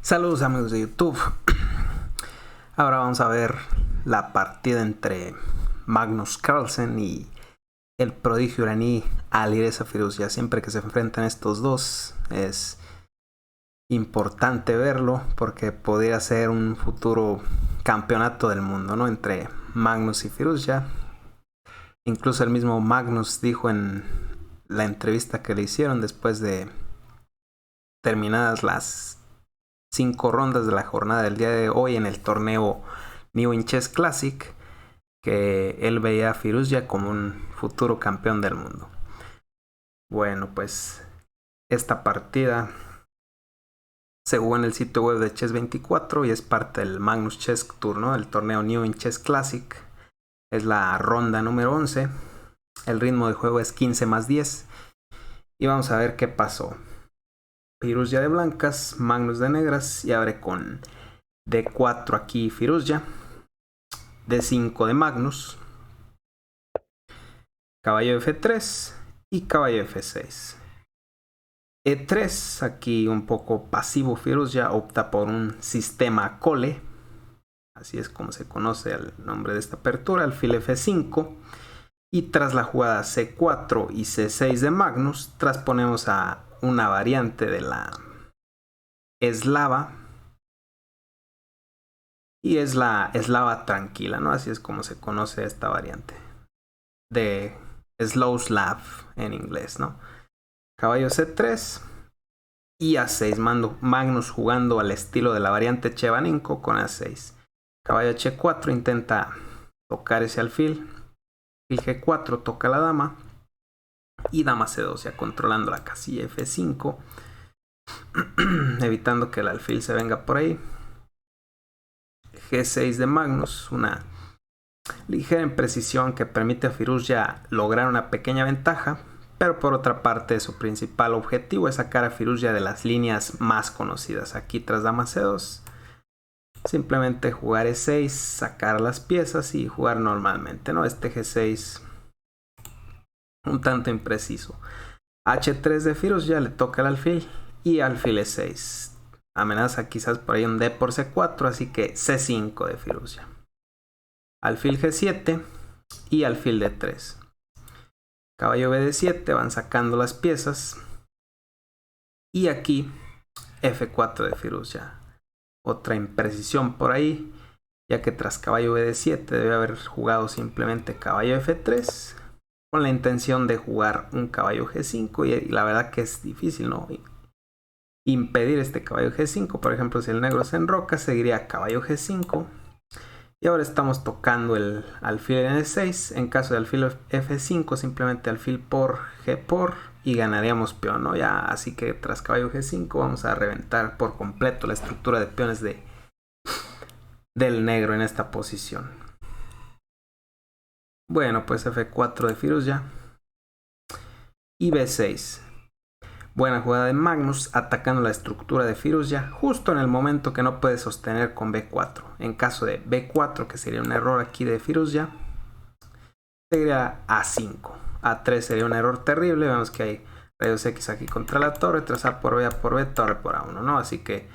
Saludos amigos de YouTube. Ahora vamos a ver la partida entre Magnus Carlsen y el prodigio iraní Alireza Firouzja. Siempre que se enfrentan estos dos es importante verlo porque podría ser un futuro campeonato del mundo, ¿no? Entre Magnus y Firouzja. Incluso el mismo Magnus dijo en la entrevista que le hicieron después de terminadas las 5 rondas de la jornada del día de hoy en el torneo New In Chess Classic, que él veía a Firouzja como un futuro campeón del mundo. Bueno, pues esta partida se jugó en el sitio web de Chess24 y es parte del Magnus Chess Tour, ¿no? El torneo New In Chess Classic. Es la ronda número 11. El ritmo de juego es 15+10. Y vamos a ver qué pasó. Firouzja de blancas, Magnus de negras y abre con D4 aquí Firouzja, D5 de Magnus, caballo F3 y caballo F6. E3, aquí un poco pasivo Firouzja, opta por un sistema Cole, así es como se conoce el nombre de esta apertura, alfil F5. Y tras la jugada C4 y C6 de Magnus, trasponemos a una variante de la eslava. Y es la eslava tranquila, ¿no? Así es como se conoce esta variante. De slow Slav en inglés, ¿no? Caballo C3 y A6. Magnus jugando al estilo de la variante Chevaninko con A6. Caballo H4 intenta tocar ese alfil. Alfil G4 toca la dama. Y dama C2 ya controlando la casilla F5. Evitando que el alfil se venga por ahí. G6 de Magnus, una ligera imprecisión que permite a Firouzja lograr una pequeña ventaja, pero por otra parte su principal objetivo es sacar a Firouzja de las líneas más conocidas. Aquí tras dama C2, simplemente jugar E6, sacar las piezas y jugar normalmente, ¿no? Este G6 un tanto impreciso. H3 de Firouzja, le toca el alfil y alfil E6. Amenaza quizás por ahí un D por C4, así que C5 de Firouzja. Alfil G7 y alfil D3. Caballo BD7, van sacando las piezas. Y aquí F4 de Firouzja. Otra imprecisión por ahí, ya que tras caballo BD7 debe haber jugado simplemente caballo F3 con la intención de jugar un caballo G5 y la verdad que es difícil, ¿no? Impedir este caballo G5. Por ejemplo, si el negro se enroca, seguiría caballo G5. Y ahora estamos tocando el alfil N6. En caso de alfil F5, simplemente alfil por G por y ganaríamos peón, ¿no? Ya, así que tras caballo G5 vamos a reventar por completo la estructura de peones del negro en esta posición. Bueno, pues F4 de Firouzja y B6. Buena jugada de Magnus atacando la estructura de Firouzja justo en el momento que no puede sostener con B4. En caso de B4, que sería un error aquí de Firouzja, sería A5. A3 sería un error terrible. Vemos que hay rayos X aquí contra la torre, tras A por B, A por B, torre por A1, ¿no? Así que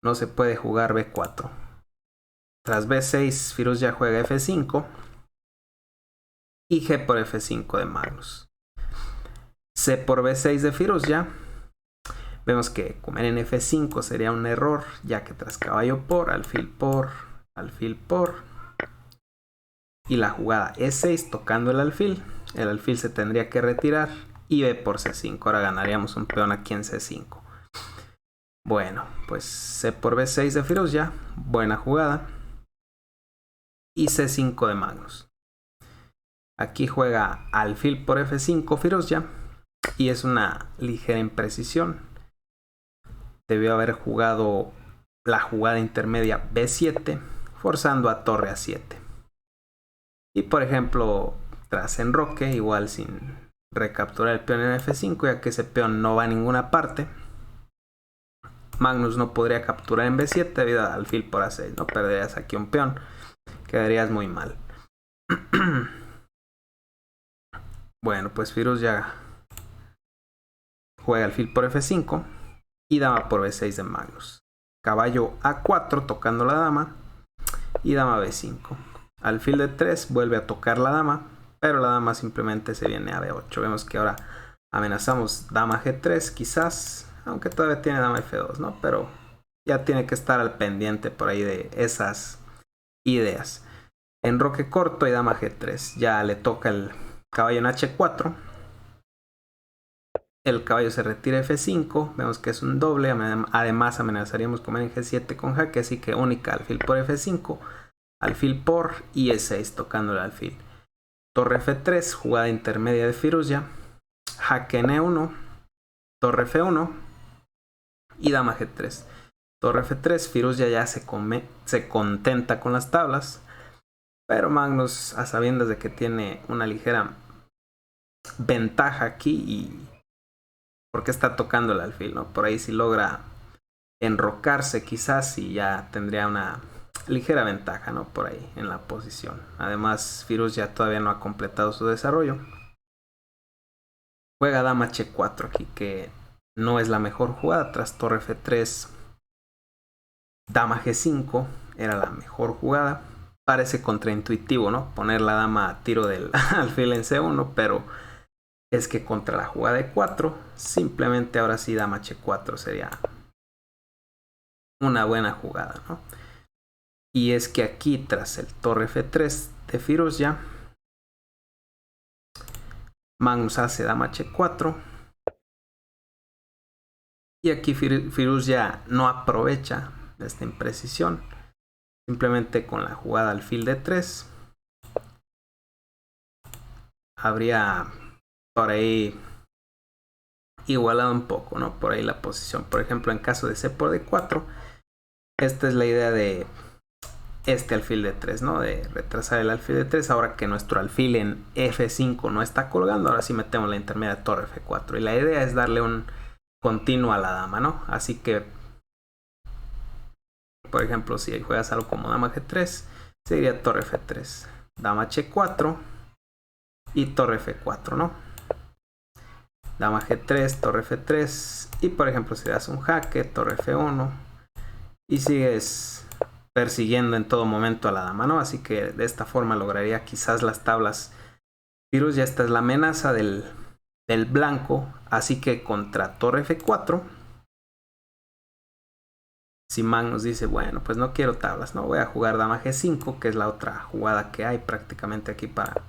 no se puede jugar B4. Tras B6, Firouzja juega F5 y G por F5 de Magnus. C por B6 de Firouzja. Vemos que comer en F5 sería un error, ya que tras caballo por, alfil por y la jugada E6 tocando el alfil se tendría que retirar y B por C5. Ahora ganaríamos un peón aquí en C5. Bueno, pues C por B6 de Firouzja, buena jugada, y C5 de Magnus. Aquí juega alfil por F5 Firouzja y es una ligera imprecisión. Debió haber jugado la jugada intermedia B7, forzando a torre A7. Y por ejemplo, tras enroque, igual sin recapturar el peón en F5, ya que ese peón no va a ninguna parte, Magnus no podría capturar en B7 debido al alfil por A6, ¿no? Perderías aquí un peón, quedarías muy mal. Bueno, pues Firouzja juega alfil por F5 y dama por B6 de Magnus. caballo A4 tocando la dama y dama B5. Alfil de 3 vuelve a tocar la dama, pero la dama simplemente se viene a B8. Vemos que ahora amenazamos dama G3 quizás, aunque todavía tiene dama F2, ¿no? Pero ya tiene que estar al pendiente por ahí de esas ideas. Enroque corto y dama G3. Ya le toca el caballo en H4. El caballo se retira a F5. Vemos que es un doble. Además amenazaríamos comer en G7 con jaque. Así que única alfil por F5. Alfil por y E6 tocando el alfil. Torre F3. Jugada intermedia de Firouzja. Jaque en E1. Torre F1. Y dama G3. Torre F3. Firouzja ya se contenta con las tablas. Pero Magnus, a sabiendas de que tiene una ligera ventaja aquí y porque está tocando el alfil, ¿no? Por ahí si logra enrocarse quizás y ya tendría una ligera ventaja, ¿no? Por ahí en la posición. Además, Firouzja todavía no ha completado su desarrollo. Juega dama H4 aquí, que no es la mejor jugada. Tras torre F3, dama G5 era la mejor jugada. Parece contraintuitivo, ¿no? Poner la dama a tiro del alfil en C1, pero es que contra la jugada de 4, simplemente ahora sí dama H4 sería una buena jugada, ¿no? Y es que aquí tras el torre F3 de Firouzja, Magnus hace dama H4 y aquí Firouzja no aprovecha esta imprecisión. Simplemente con la jugada alfil de 3 habría por ahí igualado un poco, ¿no? Por ahí la posición. Por ejemplo, en caso de C por D4, esta es la idea de este alfil de 3, ¿no? De retrasar el alfil de 3. Ahora que nuestro alfil en F5 no está colgando, ahora sí metemos la intermedia torre F4. Y la idea es darle un continuo a la dama, ¿no? Así que, por ejemplo, si juegas algo como dama G3, sería torre F3, dama H4 y torre F4, ¿no? Dama G3, torre F3 y por ejemplo si das un jaque, torre F1 y sigues persiguiendo en todo momento a la dama, ¿no? Así que de esta forma lograría quizás las tablas. Firouzja, esta es la amenaza del blanco, así que contra torre F4, si Magnus dice, bueno, pues no quiero tablas, no voy a jugar dama G5, que es la otra jugada que hay prácticamente aquí para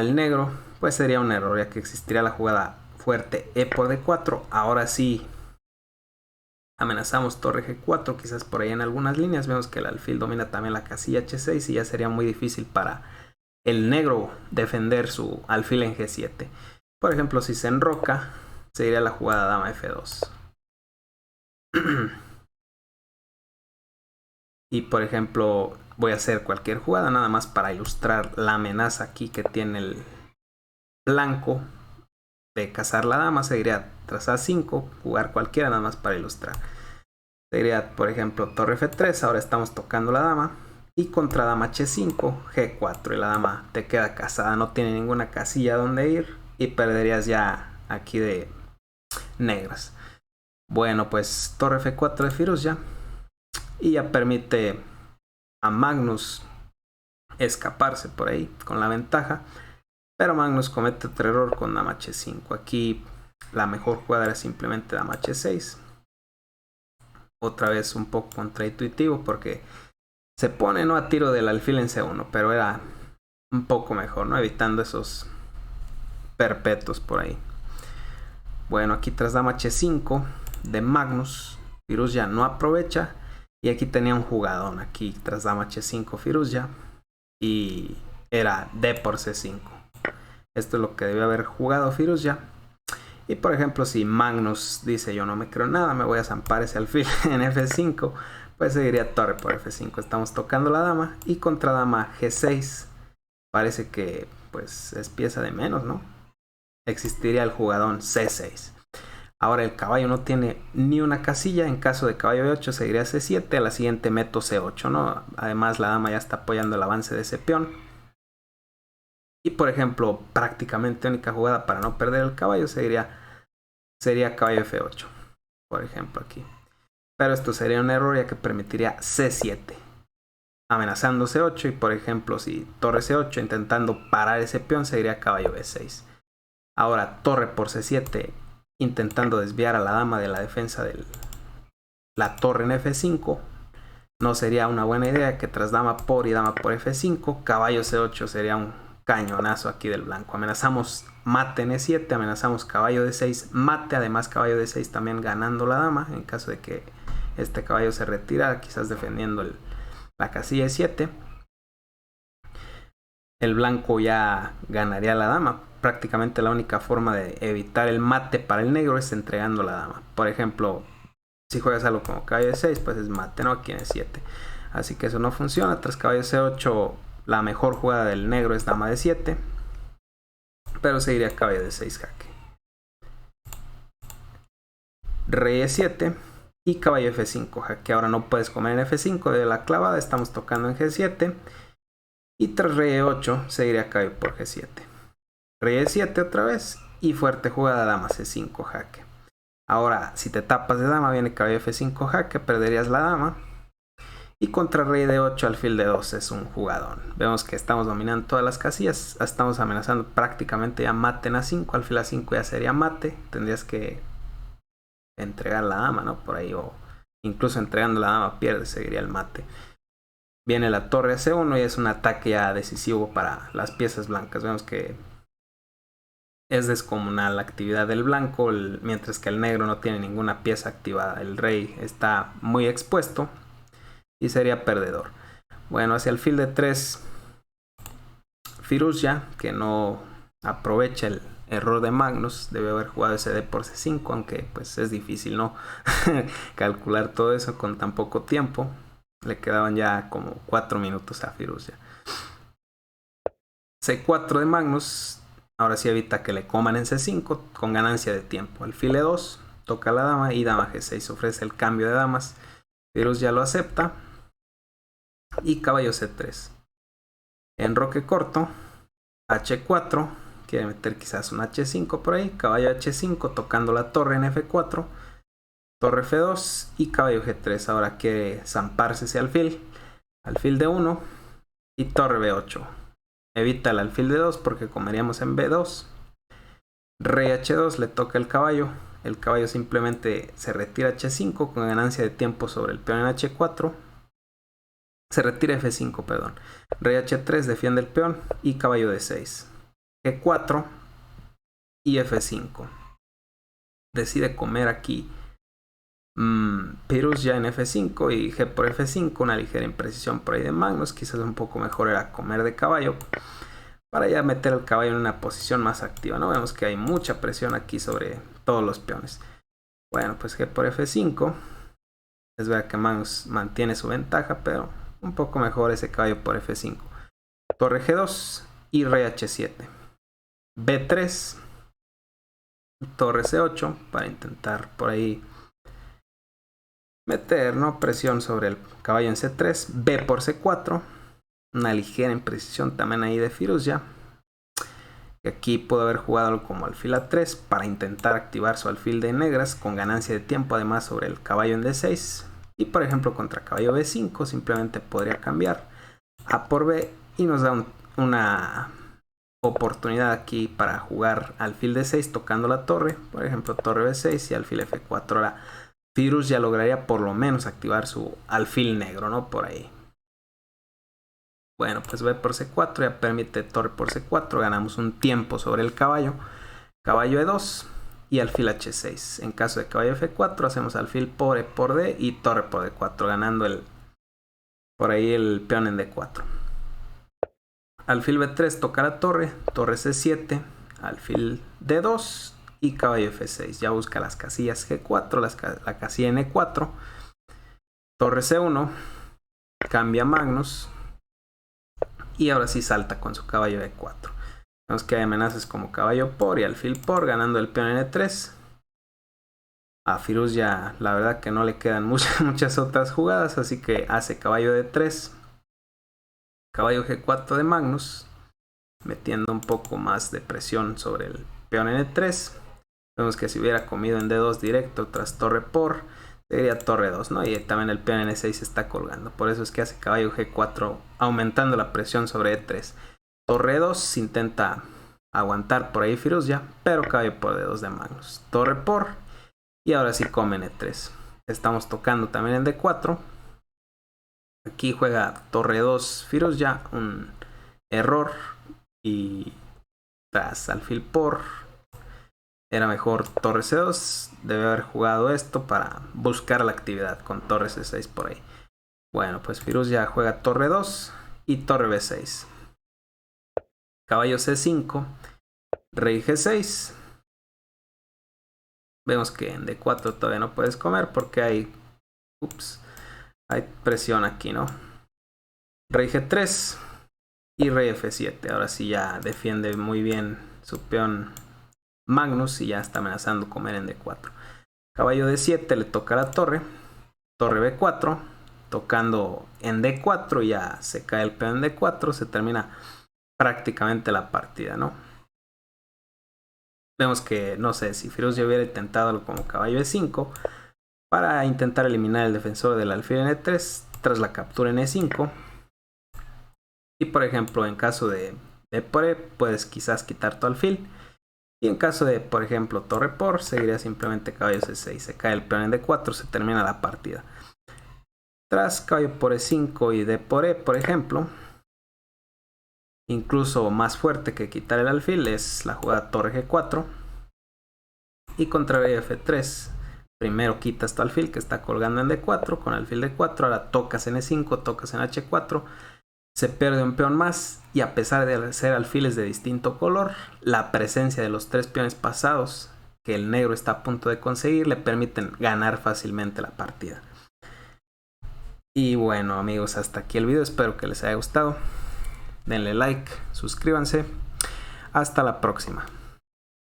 el negro, pues sería un error, ya que existiría la jugada fuerte E por D4. Ahora sí amenazamos torre G4, quizás por ahí en algunas líneas. Vemos que el alfil domina también la casilla H6 y ya sería muy difícil para el negro defender su alfil en G7. Por ejemplo, si se enroca, sería la jugada dama F2. Y por ejemplo, voy a hacer cualquier jugada nada más para ilustrar la amenaza aquí que tiene el blanco de cazar la dama. Seguiría tras A5, jugar cualquiera nada más para ilustrar. Seguiría, por ejemplo, torre F3, ahora estamos tocando la dama. Y contra dama H5, G4 y la dama te queda cazada, no tiene ninguna casilla donde ir y perderías ya aquí de negras. Bueno, pues torre F4 de Firouzja y ya permite a Magnus escaparse por ahí con la ventaja, pero Magnus comete otro error con dama H5. Aquí la mejor jugada era simplemente dama H6. Otra vez un poco contraintuitivo porque se pone no a tiro del alfil en C1, pero era un poco mejor, ¿no? Evitando esos perpetuos por ahí. Bueno, aquí tras dama H5 de Magnus, Firouzja no aprovecha. Y aquí tenía un jugadón, aquí tras dama H5 Firouzja. Y era D por C5. Esto es lo que debió haber jugado Firouzja. Y por ejemplo, si Magnus dice yo no me creo nada, me voy a zampar ese alfil en F5, pues seguiría torre por F5. Estamos tocando la dama y contra dama G6 parece que pues es pieza de menos, ¿no? Existiría el jugadón C6. Ahora el caballo no tiene ni una casilla. En caso de caballo B8 seguiría C7. A la siguiente meto C8, ¿no? Además la dama ya está apoyando el avance de ese peón. Y por ejemplo, prácticamente única jugada para no perder el caballo sería caballo F8. Por ejemplo aquí. pero esto sería un error ya que permitiría C7, amenazando C8 y por ejemplo si torre C8 intentando parar ese peón seguiría caballo B6. Ahora torre por C7 intentando desviar a la dama de la defensa de la torre en F5. No sería una buena idea que tras dama por y dama por F5, caballo C8 sería un cañonazo aquí del blanco. Amenazamos mate en E7, amenazamos caballo D6, mate, además caballo D6 también ganando la dama, en caso de que este caballo se retirara, quizás defendiendo la casilla E7. El blanco ya ganaría la dama. Prácticamente la única forma de evitar el mate para el negro es entregando la dama. Por ejemplo, si juegas algo como caballo D6, pues es mate, ¿no? Aquí en E7. Así que eso no funciona. Tras caballo C8, la mejor jugada del negro es dama D7. Pero seguiría caballo D6 jaque. Rey E7 y caballo F5 jaque. Ahora no puedes comer en F5 de la clavada. Estamos tocando en G7. Y tras rey E8 seguiría caballo por G7. Rey E7 otra vez. Y fuerte jugada dama C5 jaque. Ahora, si te tapas de dama, viene caballo F5 jaque, perderías la dama. Y contra rey D8 alfil D2 es un jugadón. Vemos que estamos dominando todas las casillas. Estamos amenazando prácticamente ya mate en A5. Alfil A5 ya sería mate. Tendrías que entregar la dama, ¿no? Por ahí. O incluso entregando la dama pierdes, seguiría el mate. Viene la torre a C1 y es un ataque ya decisivo para las piezas blancas. Vemos que es descomunal la actividad del blanco, mientras que el negro no tiene ninguna pieza activada. El rey está muy expuesto y sería perdedor. Bueno, hacia el alfil de 3, Firouzja, que no aprovecha el error de Magnus, debe haber jugado ese D por C5, aunque pues es difícil, ¿no? Calcular todo eso con tan poco tiempo. Le quedaban ya como 4 minutos a Firouzja. C4 de Magnus. Ahora sí evita que le coman en C5 con ganancia de tiempo. Alfil E2, toca la dama y dama G6 ofrece el cambio de damas. Firouzja lo acepta. Y caballo C3. Enroque corto. H4. Quiere meter quizás un H5 por ahí. Caballo H5 tocando la torre en F4. Torre F2 y caballo G3. Ahora quiere zamparse ese alfil. Alfil D1 y torre B8. Evita el alfil D2 porque comeríamos en B2. Rey H2 le toca el caballo. El caballo simplemente se retira H5 con ganancia de tiempo sobre el peón en H4. Se retira F5, perdón. Rey H3 defiende el peón y caballo D6. G4 y F5. Decide comer aquí Firouzja en F5 y G por F5. Una ligera imprecisión por ahí de Magnus. Quizás un poco mejor era comer de caballo para ya meter al caballo en una posición más activa, ¿no? Vemos que hay mucha presión aquí sobre todos los peones. Bueno, pues G por F5. Es verdad que Magnus mantiene su ventaja, pero un poco mejor ese caballo por F5. Torre G2 y rey H7. B3. Torre C8 para intentar por ahí meter, ¿no? Presión sobre el caballo en C3. B por C4. Una ligera imprecisión también ahí de Firouzja. Y aquí pudo haber jugado como alfil A3 para intentar activar su alfil de negras con ganancia de tiempo además sobre el caballo en D6. Y por ejemplo contra caballo B5 simplemente podría cambiar A por B y nos da una oportunidad aquí para jugar alfil D6 tocando la torre. Por ejemplo torre B6 y alfil F4. Ahora Firouzja lograría por lo menos activar su alfil negro, ¿no? Por ahí. Bueno, pues B por C4 ya permite torre por C4. Ganamos un tiempo sobre el caballo. Caballo E2 y alfil H6. En caso de caballo F4 hacemos alfil por E por D y torre por D4. Ganando por ahí el peón en D4. Alfil B3 toca la torre. Torre C7. Alfil D2 y caballo F6. Ya busca las casillas G4. La casilla en E4. Torre C1. Cambia Magnus. Y ahora sí salta con su caballo E4. Vemos que hay amenazas como caballo por y alfil por, ganando el peón en E3. A Firouzja la verdad que no le quedan muchas otras jugadas, así que hace caballo D3. Caballo G4 de Magnus, metiendo un poco más de presión sobre el peón en E3. Vemos que si hubiera comido en D2 directo tras torre por, Sería torre 2, ¿no? Y también el peón en E6 está colgando. Por eso es que hace caballo G4, aumentando la presión sobre E3. Torre 2 intenta aguantar por ahí Firouzja, pero caballo por D2 de Magnus. Torre por, y ahora sí come en E3. Estamos tocando también en D4. Aquí juega torre 2 Firouzja, un error. Y tras alfil por, era mejor torre C2. Debe haber jugado esto para buscar la actividad con torre C6 por ahí. Bueno, pues Firouzja juega torre 2 y torre B6. Caballo C5, rey G6. Vemos que en D4 todavía no puedes comer porque hay presión aquí, ¿no? Rey G3 y rey F7. Ahora sí ya defiende muy bien su peón Magnus y ya está amenazando comer en D4. Caballo D7, le toca la torre. Torre B4, tocando en D4, ya se cae el peón en D4, se termina prácticamente la partida, ¿no? Vemos que, no sé, si Firouzja hubiera intentado algo como caballo E5 para intentar eliminar el defensor del alfil en E3 tras la captura en E5. Y por ejemplo, en caso de por E, puedes quizás quitar tu alfil. Y en caso de, por ejemplo, torre por, seguiría simplemente caballo C6. Se cae el peón en D4, se termina la partida. Tras caballo por E5 y D por E, por ejemplo, incluso más fuerte que quitar el alfil es la jugada torre G4. Y contra rey F3, primero quitas tu alfil que está colgando en D4 con alfil D4. Ahora tocas en E5, tocas en H4. Se pierde un peón más y a pesar de ser alfiles de distinto color, la presencia de los 3 peones pasados que el negro está a punto de conseguir le permiten ganar fácilmente la partida. Y bueno amigos, hasta aquí el video, espero que les haya gustado. Denle like, suscríbanse. Hasta la próxima.